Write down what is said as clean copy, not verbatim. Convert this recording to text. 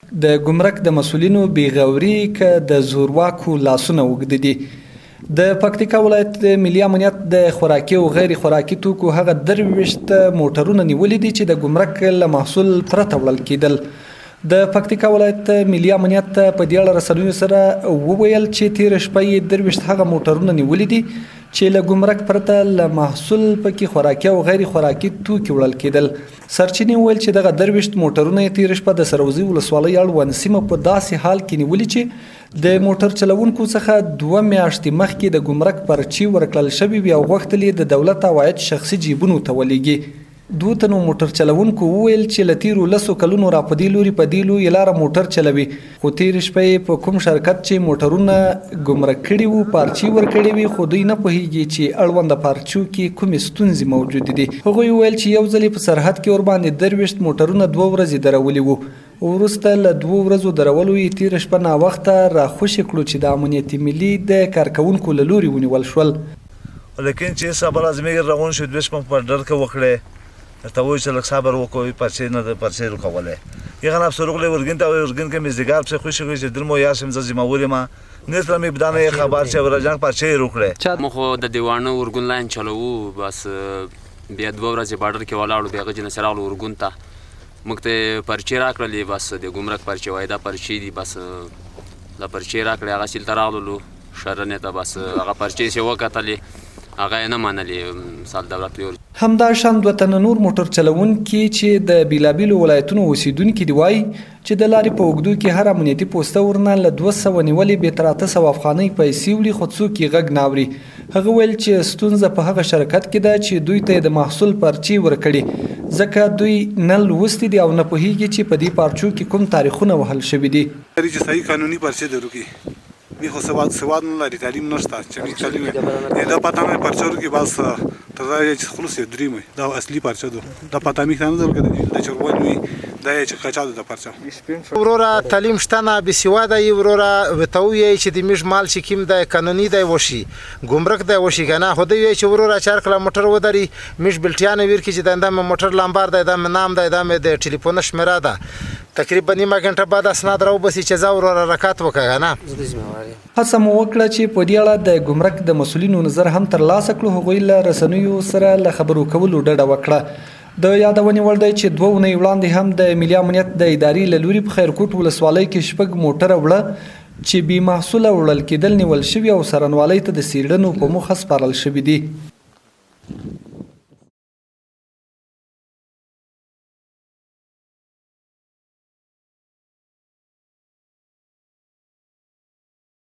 د ګمرک د مسؤلینو بیغوري ک د زورواکو لاسونه وګد دي. د پکتيکا ولایت ملي امنیت د خوراکي او غیر خوراکي توکو هغه درويشت موټرونه نیولې دي چې د ګمرک له محصول پرته وړل کېدل. د پکتيکا ولایت ملي امنیت په دې اړه رسنیو سره وویل چې تیر شپه یې درويشت هغه موټرونه نیولې دي چې له ګمرک پرته له محصول پکې خوراکي او غیر خوراکي توکي وړل کېدل. سرچینې ویل چې دغه درويشت موټرونه تیر شپه د سروزي ولسوالۍ اړوند سیمه په داسې حال کې نیولې چې د موټر چلوونکو څخه 2 میاشتې مخکې د ګمرک پرچی ورکړل شوی وي او غوښتل د دولت عواید شخصي جیبونو ته ولېږي. دوه تنو موټر چلوونکو ویل چې لتیرو لسو کلونو را پدې لوري په دی لوري لاره موټر چلوي خو تیر شپه په کوم شرکت چې موټرونه ګمرک کړي وو پارچی ور کړي وي خو دوی نه پوهیږي چې اړوند پارچو کې کومې ستونزې موجود دي. هغه ویل چې یو ځلې په سرحد کې ور باندې درويشت موټرونه 2 ورځې درولي وو ورسته له 2 ورځو درولو یې تیر شپه نا وخت را خوشی کړو چې د امنیت ملي د کارکونکو له لوري ونیول شول. لیکن چې صبر ازمیر روان شو دوش په ډر کې وکړي ته وایي چې لږ صبر وکړئ پرچې نه د پرچې رکولی یغه نفس روغلی ورګین ته ورګین کې مزدګار پسې خوشی کوي چې دل مو یاسم ز زموږ ما نس لمې بدانه خبر چې ورجان پرچې روکړي مخ د دیوانه ورګون لاین چلو بس بیا 2 ورځې بارډر کې ولاړو بیا غجن سره ورګون ته موږ ته پرچې راکړلې بس د ګمرک پرچې وایدا پرچې دي بس د پرچې راکړې هغه سیل تراغلو شرنه ته بس هغه پرچې سی وکټلې هغه نه منلې سال دولت لور. همدا شان وطن نور موټر چلوونکي چې د بیلابیلو ولایتونو اوسیدونکي دی وایي چې د لارې په اوږدو کې هر امنیتي پوسته ورنه له 200 نیولې به تر 800 افغانۍ پیسې وړي خو څوک یې غږ نه اوري. هغه ویل چې ستونزه په هغه شرکت کې ده چې دوی ته د محصول پرچی ورکړي ځکه دوی نه لوستي دي او نه پوهیږي چې په دې پرچو کې کوم تاریخونه وهل شوي دي. چې صحیح قانوني پرچې درکړي بی خو سواد نه لري تعلیم نشته چې تعلیم دا پته نه پرچور کې بس تر دا چې خلص دریم دا اصلي پرچه ده دا پته مې نه درکړي د چرول وي دا چې کچاده د پرچه ورورا تعلیم شته نه به سواده ای ورورا وتوي چې د میش مال چې کیم د قانوني دی وشي ګمرک دی وشي کنه خو دی چې ورورا 4 کله موټر ودري میش بلټیان ور کې چې د موټر لامبار دی د نام دی د ټلیفون شمیره ده تقریبا نیمه غنټه بعد اسناد راو بس چې زاور رکات وکړه نه هڅه مو وکړه چې په دې اړه د ګمرک د مسؤلینو نظر هم تر لاسه کړو هغوی له رسنیو سره له خبرو کولو ډډه وکړه. د یادونې وړ دی چې 2 ونې وړاندې هم د ملي امنیت د ادارې له لوري په خیرکوټ ولسوالۍ کې شپږ موټره وړه چې بې محصوله وړل کېدل نیول شوي او څارنوالۍ ته د څېړنو په موخه سپارل شوي دي.